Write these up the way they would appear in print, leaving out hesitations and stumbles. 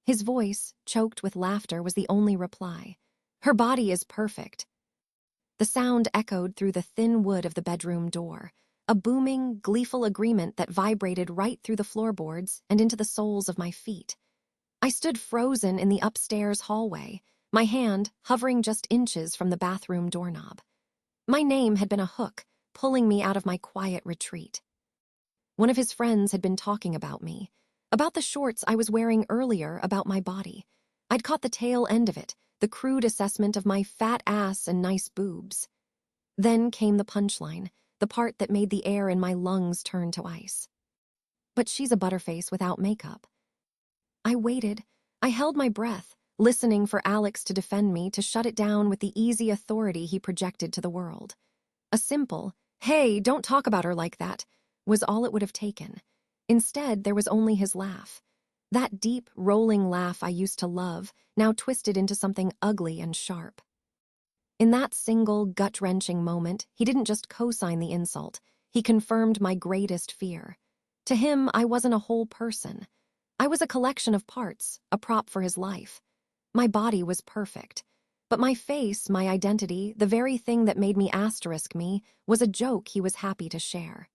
His voice, choked with laughter, was the only reply. Her body is perfect. The sound echoed through the thin wood of the bedroom door, a booming, gleeful agreement that vibrated right through the floorboards and into the soles of my feet. I stood frozen in the upstairs hallway, my hand hovering just inches from the bathroom doorknob. My name had been a hook, pulling me out of my quiet retreat. One of his friends had been talking about me, about the shorts I was wearing earlier, about my body. I'd caught the tail end of it, the crude assessment of my fat ass and nice boobs. Then came the punchline, the part that made the air in my lungs turn to ice. But she's a butterface without makeup. I waited. I held my breath, listening for Alex to defend me, to shut it down with the easy authority he projected to the world. A simple, "Hey, don't talk about her like that," was all it would have taken. Instead, there was only his laugh. That deep, rolling laugh I used to love, now twisted into something ugly and sharp. In that single, gut-wrenching moment, he didn't just co-sign the insult, he confirmed my greatest fear. To him, I wasn't a whole person. I was a collection of parts, a prop for his life. My body was perfect. But my face, my identity, the very thing that made me asterisk me, was a joke he was happy to share.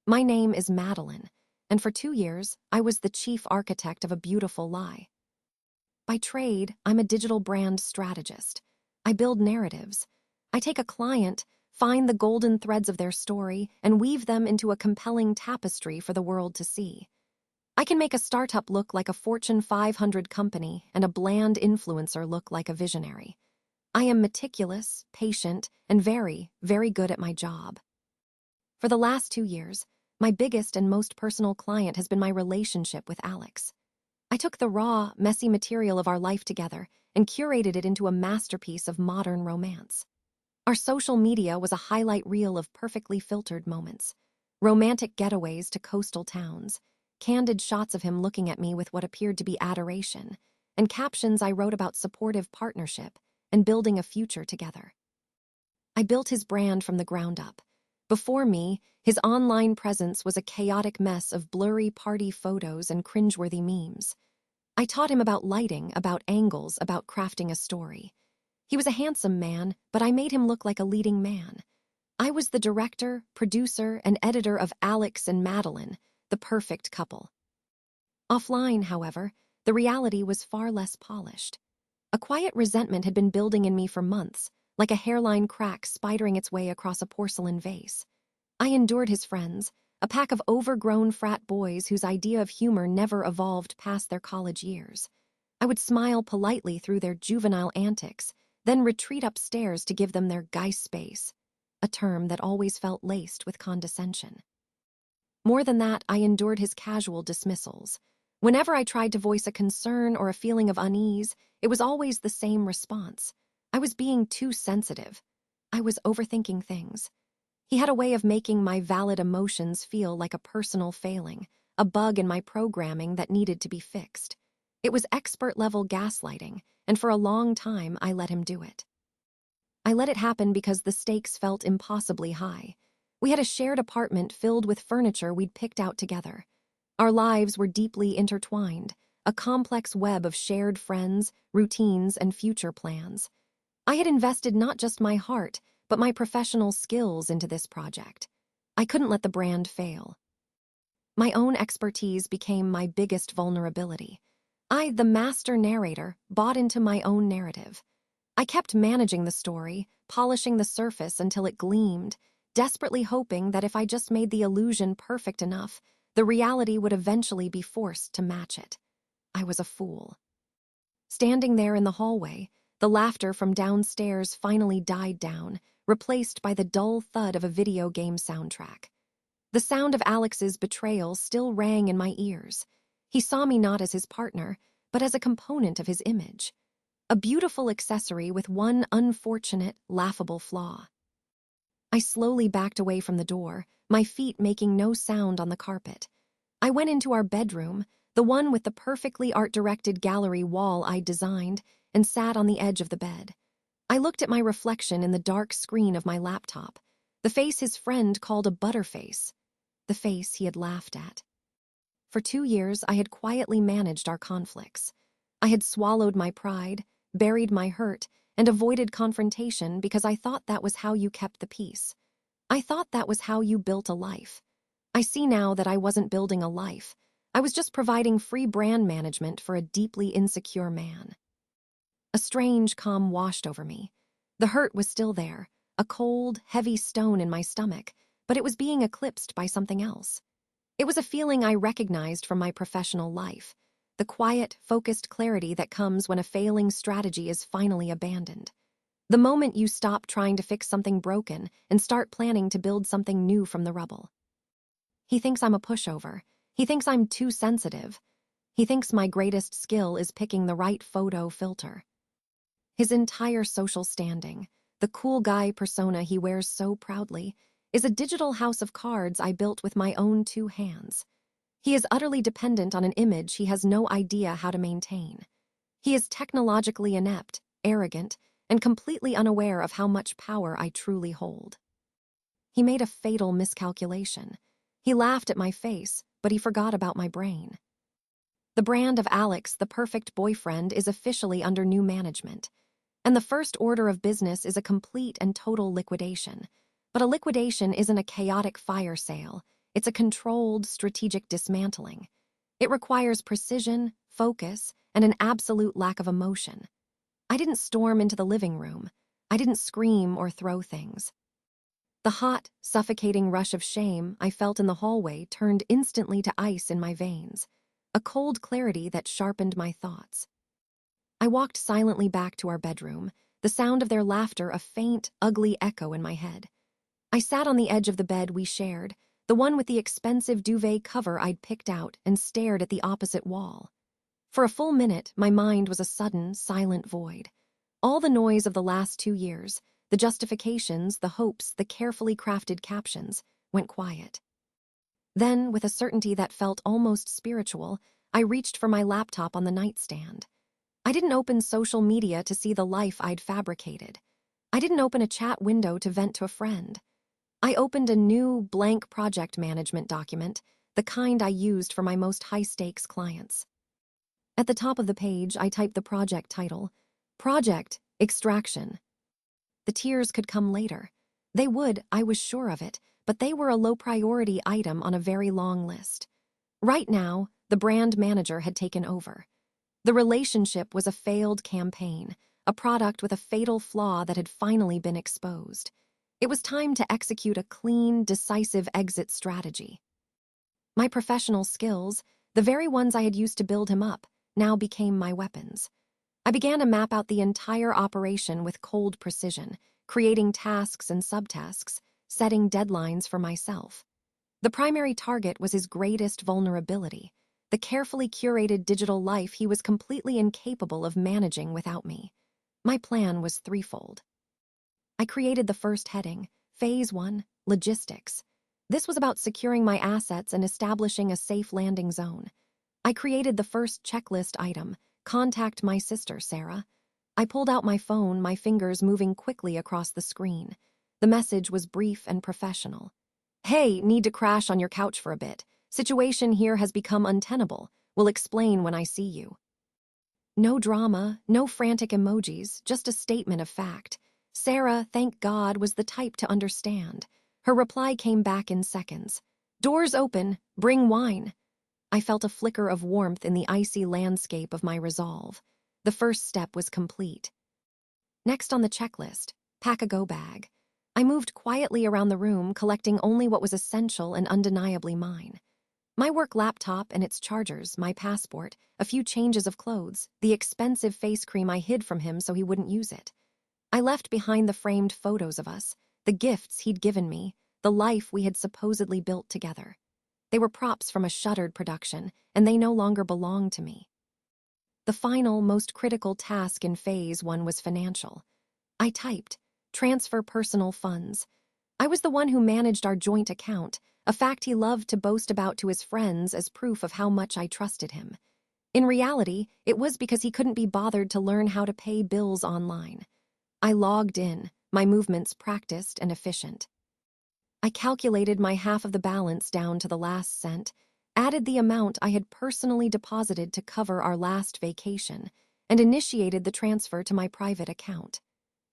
My name is Madeline, and for 2 years, I was the chief architect of a beautiful lie. By trade, I'm a digital brand strategist. I build narratives. I take a client, find the golden threads of their story, and weave them into a compelling tapestry for the world to see. I can make a startup look like a Fortune 500 company and a bland influencer look like a visionary. I am meticulous, patient, and very, very good at my job. For the last 2 years, my biggest and most personal client has been my relationship with Alex. I took the raw, messy material of our life together and curated it into a masterpiece of modern romance. Our social media was a highlight reel of perfectly filtered moments, romantic getaways to coastal towns, candid shots of him looking at me with what appeared to be adoration, and captions I wrote about supportive partnership and building a future together. I built his brand from the ground up. Before me, his online presence was a chaotic mess of blurry party photos and cringeworthy memes. I taught him about lighting, about angles, about crafting a story. He was a handsome man, but I made him look like a leading man. I was the director, producer, and editor of Alex and Madeline, the perfect couple. Offline, however, the reality was far less polished. A quiet resentment had been building in me for months, like a hairline crack spidering its way across a porcelain vase. I endured his friends, a pack of overgrown frat boys whose idea of humor never evolved past their college years. I would smile politely through their juvenile antics, then retreat upstairs to give them their Geist space, a term that always felt laced with condescension. More than that, I endured his casual dismissals. Whenever I tried to voice a concern or a feeling of unease, it was always the same response. I was being too sensitive. I was overthinking things. He had a way of making my valid emotions feel like a personal failing, a bug in my programming that needed to be fixed. It was expert-level gaslighting, and for a long time I let him do it. I let it happen because the stakes felt impossibly high. We had a shared apartment filled with furniture we'd picked out together. Our lives were deeply intertwined, a complex web of shared friends, routines, and future plans. I had invested not just my heart, but my professional skills into this project. I couldn't let the brand fail. My own expertise became my biggest vulnerability. I, the master narrator, bought into my own narrative. I kept managing the story, polishing the surface until it gleamed, desperately hoping that if I just made the illusion perfect enough, the reality would eventually be forced to match it. I was a fool. Standing there in the hallway, the laughter from downstairs finally died down, replaced by the dull thud of a video game soundtrack. The sound of Alex's betrayal still rang in my ears. He saw me not as his partner, but as a component of his image. A beautiful accessory with one unfortunate, laughable flaw. I slowly backed away from the door, my feet making no sound on the carpet. I went into our bedroom, the one with the perfectly art-directed gallery wall I'd designed, and sat on the edge of the bed. I looked at my reflection in the dark screen of my laptop, the face his friend called a butterface, the face he had laughed at. For 2 years, I had quietly managed our conflicts. I had swallowed my pride, buried my hurt, and avoided confrontation because I thought that was how you kept the peace. I thought that was how you built a life. I see now that I wasn't building a life. I was just providing free brand management for a deeply insecure man. A strange calm washed over me. The hurt was still there, a cold, heavy stone in my stomach, but it was being eclipsed by something else. It was a feeling I recognized from my professional life, the quiet, focused clarity that comes when a failing strategy is finally abandoned. The moment you stop trying to fix something broken and start planning to build something new from the rubble. He thinks I'm a pushover. He thinks I'm too sensitive. He thinks my greatest skill is picking the right photo filter. His entire social standing, the cool guy persona he wears so proudly, is a digital house of cards I built with my own 2 hands. He is utterly dependent on an image he has no idea how to maintain. He is technologically inept, arrogant, and completely unaware of how much power I truly hold. He made a fatal miscalculation. He laughed at my face, but he forgot about my brain. The brand of Alex, the perfect boyfriend, is officially under new management. And the first order of business is a complete and total liquidation. But a liquidation isn't a chaotic fire sale. It's a controlled, strategic dismantling. It requires precision, focus, and an absolute lack of emotion. I didn't storm into the living room. I didn't scream or throw things. The hot, suffocating rush of shame I felt in the hallway turned instantly to ice in my veins, a cold clarity that sharpened my thoughts. I walked silently back to our bedroom, the sound of their laughter a faint, ugly echo in my head. I sat on the edge of the bed we shared, the one with the expensive duvet cover I'd picked out, and stared at the opposite wall. For a full minute, my mind was a sudden, silent void. All the noise of the last 2 years, the justifications, the hopes, the carefully crafted captions, went quiet. Then, with a certainty that felt almost spiritual, I reached for my laptop on the nightstand. I didn't open social media to see the life I'd fabricated. I didn't open a chat window to vent to a friend. I opened a new, blank project management document, the kind I used for my most high-stakes clients. At the top of the page, I typed the project title, Project Extraction. The tears could come later. They would, I was sure of it, but they were a low-priority item on a very long list. Right now, the brand manager had taken over. The relationship was a failed campaign, a product with a fatal flaw that had finally been exposed. It was time to execute a clean, decisive exit strategy. My professional skills, the very ones I had used to build him up, now became my weapons. I began to map out the entire operation with cold precision, creating tasks and subtasks, setting deadlines for myself. The primary target was his greatest vulnerability, the carefully curated digital life he was completely incapable of managing without me. My plan was threefold. I created the first heading, Phase 1, Logistics. This was about securing my assets and establishing a safe landing zone. I created the first checklist item, Contact my sister, Sarah. I pulled out my phone, my fingers moving quickly across the screen. The message was brief and professional. Hey, need to crash on your couch for a bit. Situation here has become untenable. Will explain when I see you. No drama, no frantic emojis, just a statement of fact. Sarah, thank God, was the type to understand. Her reply came back in seconds. Doors open, bring wine. I felt a flicker of warmth in the icy landscape of my resolve. The first step was complete. Next on the checklist, pack a go bag. I moved quietly around the room, collecting only what was essential and undeniably mine. My work laptop and its chargers, my passport, a few changes of clothes, the expensive face cream I hid from him so he wouldn't use it. I left behind the framed photos of us, the gifts he'd given me, the life we had supposedly built together. They were props from a shuttered production, and they no longer belonged to me. The final, most critical task in Phase 1 was financial. I typed, transfer personal funds. I was the one who managed our joint account, a fact he loved to boast about to his friends as proof of how much I trusted him. In reality, it was because he couldn't be bothered to learn how to pay bills online. I logged in, my movements practiced and efficient. I calculated my half of the balance down to the last cent, added the amount I had personally deposited to cover our last vacation, and initiated the transfer to my private account.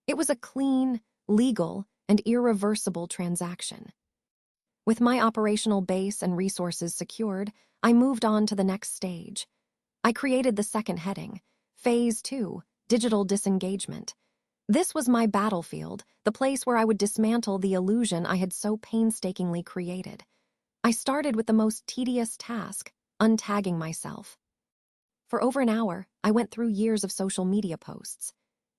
It was a clean, legal, and irreversible transaction. With my operational base and resources secured, I moved on to the next stage. I created the second heading, Phase 2, Digital Disengagement. This was my battlefield, the place where I would dismantle the illusion I had so painstakingly created. I started with the most tedious task, untagging myself. For over an hour, I went through years of social media posts.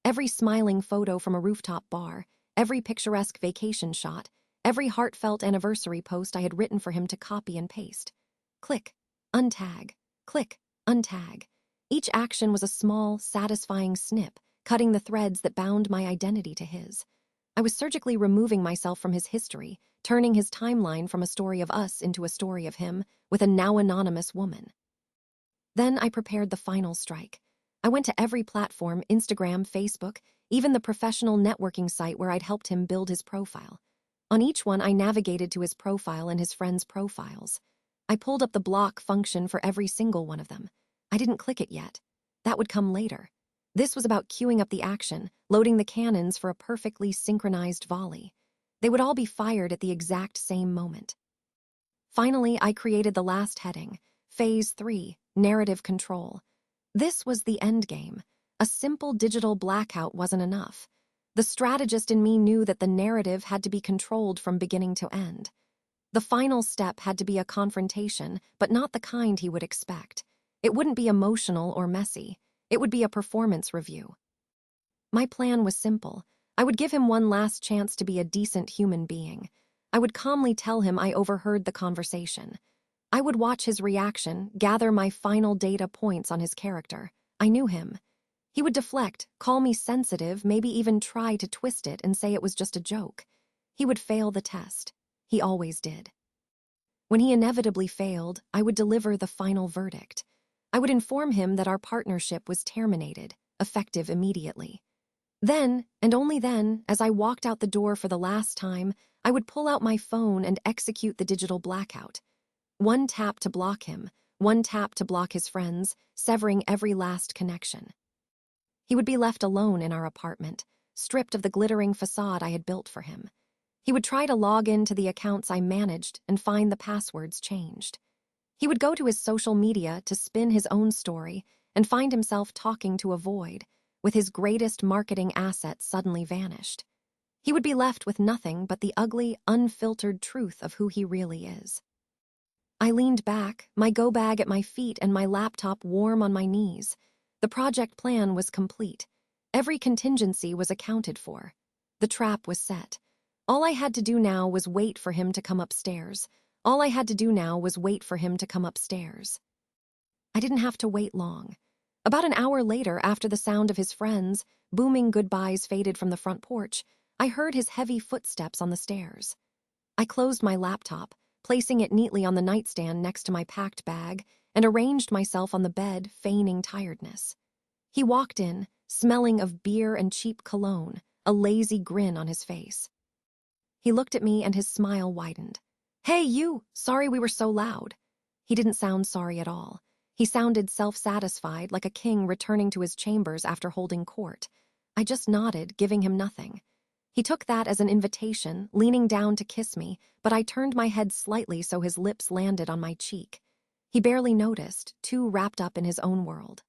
Every smiling photo from a rooftop bar, every picturesque vacation shot, every heartfelt anniversary post I had written for him to copy and paste. Click, untag, click, untag. Each action was a small, satisfying snip, cutting the threads that bound my identity to his. I was surgically removing myself from his history, turning his timeline from a story of us into a story of him with a now anonymous woman. Then I prepared the final strike. I went to every platform, Instagram, Facebook, even the professional networking site where I'd helped him build his profile. On each one, I navigated to his profile and his friends' profiles. I pulled up the block function for every single one of them. I didn't click it yet. That would come later. This was about queuing up the action, loading the cannons for a perfectly synchronized volley. They would all be fired at the exact same moment. Finally, I created the last heading, Phase 3, Narrative Control. This was the endgame. A simple digital blackout wasn't enough. The strategist in me knew that the narrative had to be controlled from beginning to end. The final step had to be a confrontation, but not the kind he would expect. It wouldn't be emotional or messy. It would be a performance review. My plan was simple. I would give him one last chance to be a decent human being. I would calmly tell him I overheard the conversation. I would watch his reaction, gather my final data points on his character. I knew him. He would deflect, call me sensitive, maybe even try to twist it and say it was just a joke. He would fail the test. He always did. When he inevitably failed, I would deliver the final verdict. I would inform him that our partnership was terminated, effective immediately. Then, and only then, as I walked out the door for the last time, I would pull out my phone and execute the digital blackout. One tap to block him, one tap to block his friends, severing every last connection. He would be left alone in our apartment, stripped of the glittering facade I had built for him. He would try to log into the accounts I managed and find the passwords changed. He would go to his social media to spin his own story and find himself talking to a void, with his greatest marketing asset suddenly vanished. He would be left with nothing but the ugly, unfiltered truth of who he really is. I leaned back, my go bag at my feet and my laptop warm on my knees. The project plan was complete. Every contingency was accounted for. The trap was set. All I had to do now was wait for him to come upstairs. All I had to do now was wait for him to come upstairs. I didn't have to wait long. About an hour later, after the sound of his friends' booming goodbyes faded from the front porch, I heard his heavy footsteps on the stairs. I closed my laptop, placing it neatly on the nightstand next to my packed bag, and arranged myself on the bed, feigning tiredness. He walked in, smelling of beer and cheap cologne, a lazy grin on his face. He looked at me and his smile widened. "Hey, you! Sorry we were so loud." He didn't sound sorry at all. He sounded self-satisfied, like a king returning to his chambers after holding court. I just nodded, giving him nothing. He took that as an invitation, leaning down to kiss me, but I turned my head slightly so his lips landed on my cheek. He barely noticed, too wrapped up in his own world.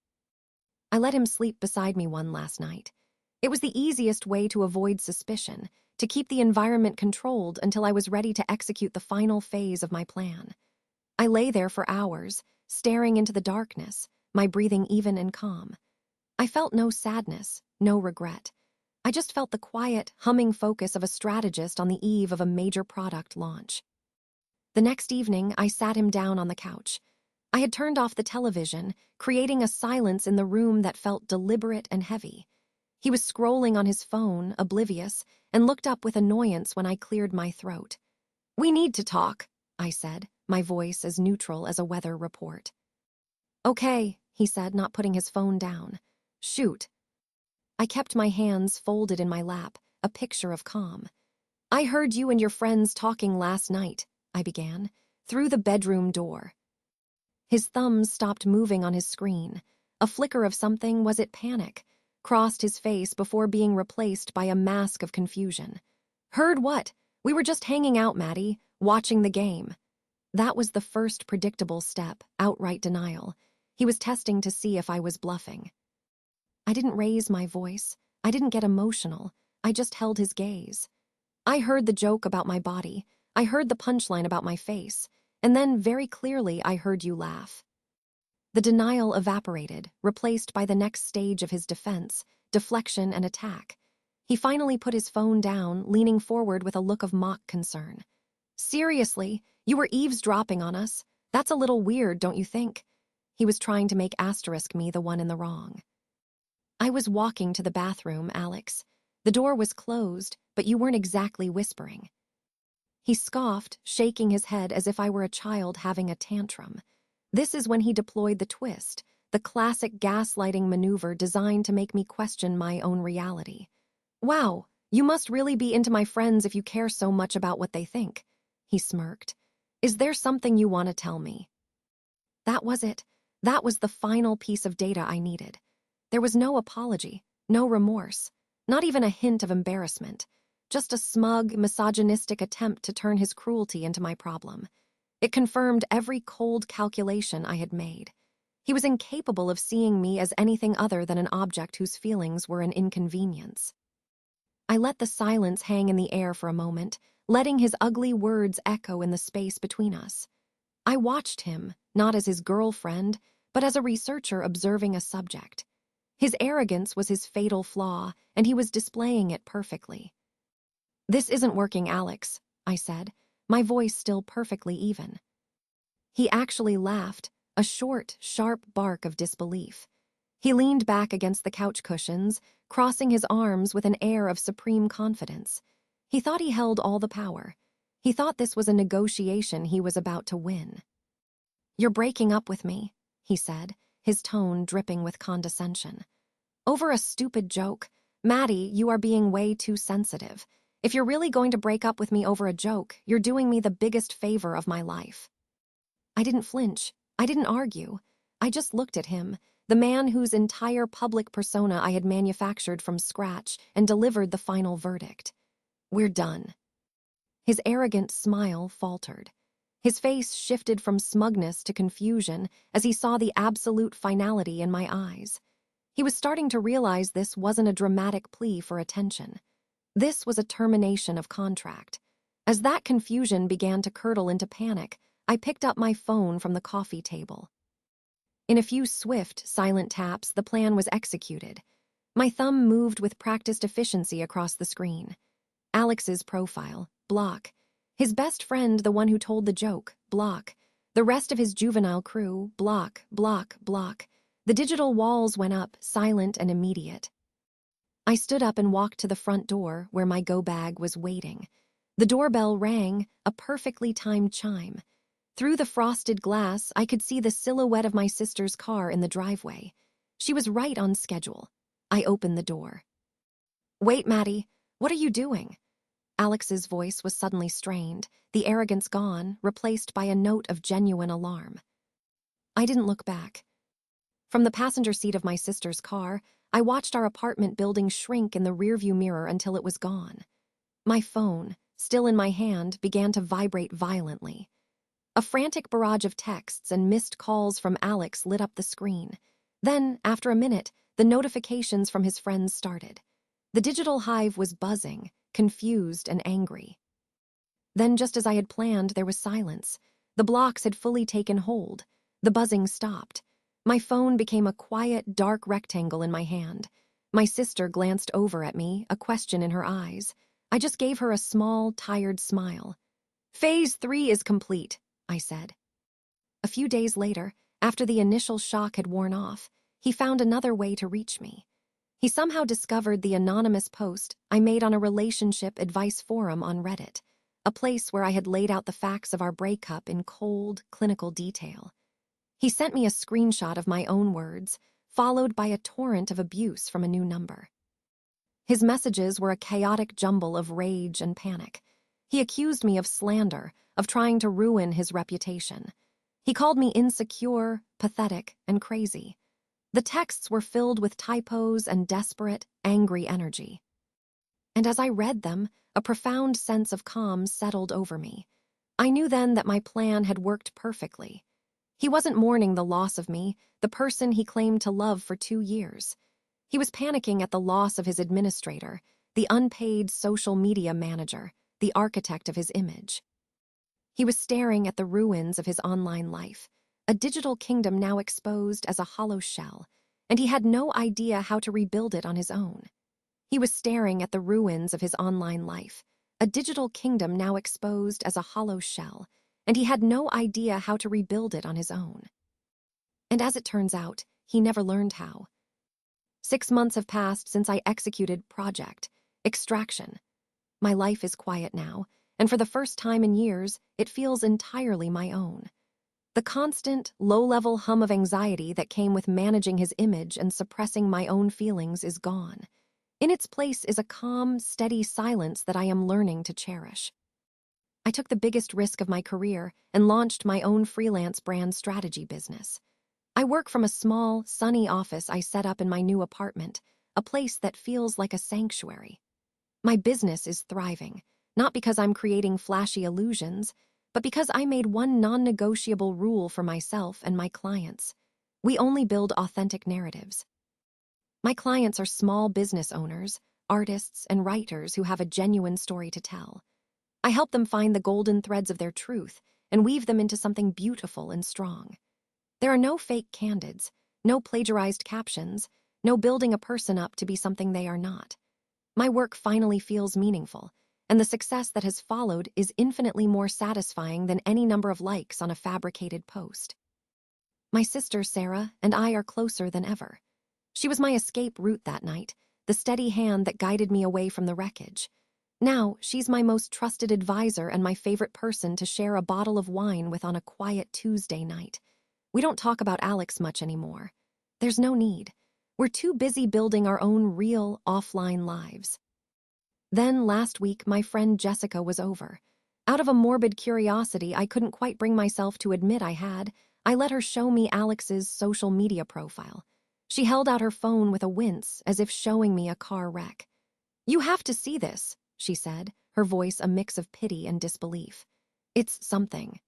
I let him sleep beside me one last night. It was the easiest way to avoid suspicion, to keep the environment controlled until I was ready to execute the final phase of my plan. I lay there for hours, staring into the darkness, my breathing even and calm. I felt no sadness, no regret. I just felt the quiet, humming focus of a strategist on the eve of a major product launch. The next evening, I sat him down on the couch. I had turned off the television, creating a silence in the room that felt deliberate and heavy. He was scrolling on his phone, oblivious, and looked up with annoyance when I cleared my throat. "We need to talk," I said, my voice as neutral as a weather report. "Okay," he said, not putting his phone down. "Shoot." I kept my hands folded in my lap, a picture of calm. "I heard you and your friends talking last night," I began, "through the bedroom door." His thumbs stopped moving on his screen. A flicker of something, was it panic, crossed his face before being replaced by a mask of confusion. Heard what? We were just hanging out, Maddie, watching the game. That was the first predictable step, outright denial. He was testing to see if I was bluffing. I didn't raise my voice. I didn't get emotional. I just held his gaze. I heard the joke about my body. I heard the punchline about my face. And then, very clearly, I heard you laugh. The denial evaporated, replaced by the next stage of his defense, deflection and attack. He finally put his phone down, leaning forward with a look of mock concern. Seriously, you were eavesdropping on us? That's a little weird, don't you think? He was trying to make asterisk me the one in the wrong. I was walking to the bathroom, Alex. The door was closed, but you weren't exactly whispering. He scoffed, shaking his head as if I were a child having a tantrum. This is when he deployed the twist, the classic gaslighting maneuver designed to make me question my own reality. Wow, you must really be into my friends if you care so much about what they think, he smirked. Is there something you want to tell me? That was it. That was the final piece of data I needed. There was no apology, no remorse, not even a hint of embarrassment, just a smug, misogynistic attempt to turn his cruelty into my problem. It confirmed every cold calculation I had made. He was incapable of seeing me as anything other than an object whose feelings were an inconvenience. I let the silence hang in the air for a moment, letting his ugly words echo in the space between us. I watched him, not as his girlfriend, but as a researcher observing a subject. His arrogance was his fatal flaw, and he was displaying it perfectly. This isn't working, Alex, I said, my voice still perfectly even. He actually laughed, a short, sharp bark of disbelief. He leaned back against the couch cushions, crossing his arms with an air of supreme confidence. He thought he held all the power. He thought this was a negotiation he was about to win. You're breaking up with me, he said, his tone dripping with condescension. Over a stupid joke. Maddie, you are being way too sensitive. If you're really going to break up with me over a joke, you're doing me the biggest favor of my life. I didn't flinch. I didn't argue. I just looked at him, the man whose entire public persona I had manufactured from scratch, and delivered the final verdict. We're done. His arrogant smile faltered. His face shifted from smugness to confusion as he saw the absolute finality in my eyes. He was starting to realize this wasn't a dramatic plea for attention. This was a termination of contract. As that confusion began to curdle into panic, I picked up my phone from the coffee table. In a few swift, silent taps, the plan was executed. My thumb moved with practiced efficiency across the screen. Alex's profile, block. His best friend, the one who told the joke, block. The rest of his juvenile crew, block, block, block. The digital walls went up, silent and immediate. I stood up and walked to the front door where my go-bag was waiting. The doorbell rang, a perfectly timed chime. Through the frosted glass, I could see the silhouette of my sister's car in the driveway. She was right on schedule. I opened the door. Wait, Maddie, what are you doing? Alex's voice was suddenly strained, the arrogance gone, replaced by a note of genuine alarm. I didn't look back. From the passenger seat of my sister's car, I watched our apartment building shrink in the rearview mirror until it was gone. My phone, still in my hand, began to vibrate violently. A frantic barrage of texts and missed calls from Alex lit up the screen. Then, after a minute, the notifications from his friends started. The digital hive was buzzing, confused and angry. Then, just as I had planned, there was silence. The blocks had fully taken hold. The buzzing stopped. My phone became a quiet, dark rectangle in my hand. My sister glanced over at me, a question in her eyes. I just gave her a small, tired smile. Phase 3 is complete, I said. A few days later, after the initial shock had worn off, he found another way to reach me. He somehow discovered the anonymous post I made on a relationship advice forum on Reddit, a place where I had laid out the facts of our breakup in cold, clinical detail. He sent me a screenshot of my own words, followed by a torrent of abuse from a new number. His messages were a chaotic jumble of rage and panic. He accused me of slander, of trying to ruin his reputation. He called me insecure, pathetic, and crazy. The texts were filled with typos and desperate, angry energy. And as I read them, a profound sense of calm settled over me. I knew then that my plan had worked perfectly. He wasn't mourning the loss of me, the person he claimed to love for 2 years. He was panicking at the loss of his administrator, the unpaid social media manager, the architect of his image. He was staring at the ruins of his online life, a digital kingdom now exposed as a hollow shell, and he had no idea how to rebuild it on his own. He was staring at the ruins of his online life, a digital kingdom now exposed as a hollow shell, and he had no idea how to rebuild it on his own. And as it turns out, he never learned how. 6 months have passed since I executed Project Extraction. My life is quiet now, and for the first time in years, it feels entirely my own. The constant, low-level hum of anxiety that came with managing his image and suppressing my own feelings is gone. In its place is a calm, steady silence that I am learning to cherish. I took the biggest risk of my career and launched my own freelance brand strategy business. I work from a small, sunny office I set up in my new apartment, a place that feels like a sanctuary. My business is thriving, not because I'm creating flashy illusions, but because I made one non-negotiable rule for myself and my clients. We only build authentic narratives. My clients are small business owners, artists, and writers who have a genuine story to tell. I help them find the golden threads of their truth and weave them into something beautiful and strong. There are no fake candids, no plagiarized captions, no building a person up to be something they are not. My work finally feels meaningful, and the success that has followed is infinitely more satisfying than any number of likes on a fabricated post. My sister, Sarah, and I are closer than ever. She was my escape route that night, the steady hand that guided me away from the wreckage. Now, she's my most trusted advisor and my favorite person to share a bottle of wine with on a quiet Tuesday night. We don't talk about Alex much anymore. There's no need. We're too busy building our own real, offline lives. Then, last week, my friend Jessica was over. Out of a morbid curiosity I couldn't quite bring myself to admit I had, I let her show me Alex's social media profile. She held out her phone with a wince, as if showing me a car wreck. "You have to see this," she said, her voice a mix of pity and disbelief. "It's something."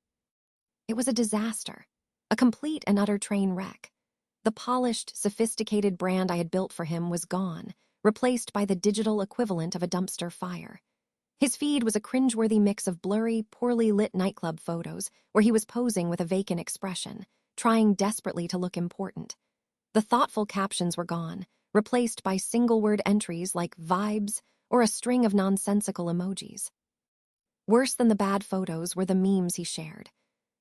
It was a disaster, a complete and utter train wreck. The polished, sophisticated brand I had built for him was gone, replaced by the digital equivalent of a dumpster fire. His feed was a cringeworthy mix of blurry, poorly lit nightclub photos where he was posing with a vacant expression, trying desperately to look important. The thoughtful captions were gone, replaced by single-word entries like vibes or a string of nonsensical emojis. Worse than the bad photos were the memes he shared.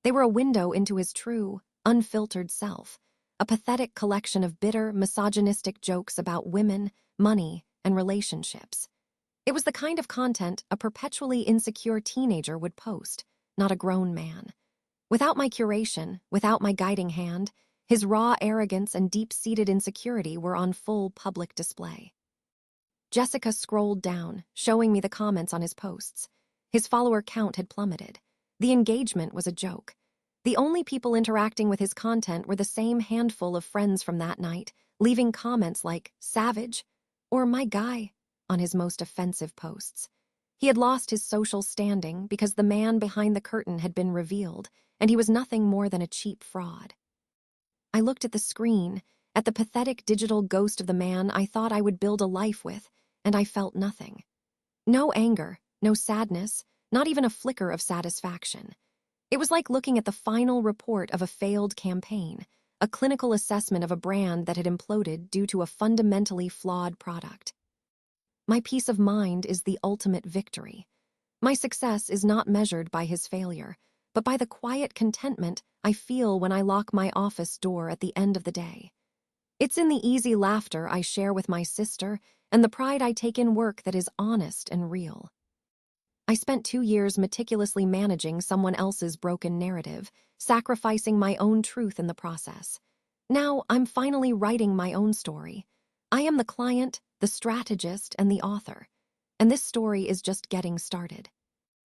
They were a window into his true, unfiltered self, a pathetic collection of bitter, misogynistic jokes about women, money, and relationships. It was the kind of content a perpetually insecure teenager would post, not a grown man. Without my curation, without my guiding hand, his raw arrogance and deep-seated insecurity were on full public display. Jessica scrolled down, showing me the comments on his posts. His follower count had plummeted. The engagement was a joke. The only people interacting with his content were the same handful of friends from that night, leaving comments like "savage" or "my guy" on his most offensive posts. He had lost his social standing because the man behind the curtain had been revealed, and he was nothing more than a cheap fraud. I looked at the screen, at the pathetic digital ghost of the man I thought I would build a life with, and I felt nothing. No anger, no sadness, not even a flicker of satisfaction. It was like looking at the final report of a failed campaign, a clinical assessment of a brand that had imploded due to a fundamentally flawed product. My peace of mind is the ultimate victory. My success is not measured by his failure, but by the quiet contentment I feel when I lock my office door at the end of the day. It's in the easy laughter I share with my sister and the pride I take in work that is honest and real. I spent 2 years meticulously managing someone else's broken narrative, sacrificing my own truth in the process. Now I'm finally writing my own story. I am the client, the strategist, and the author. And this story is just getting started.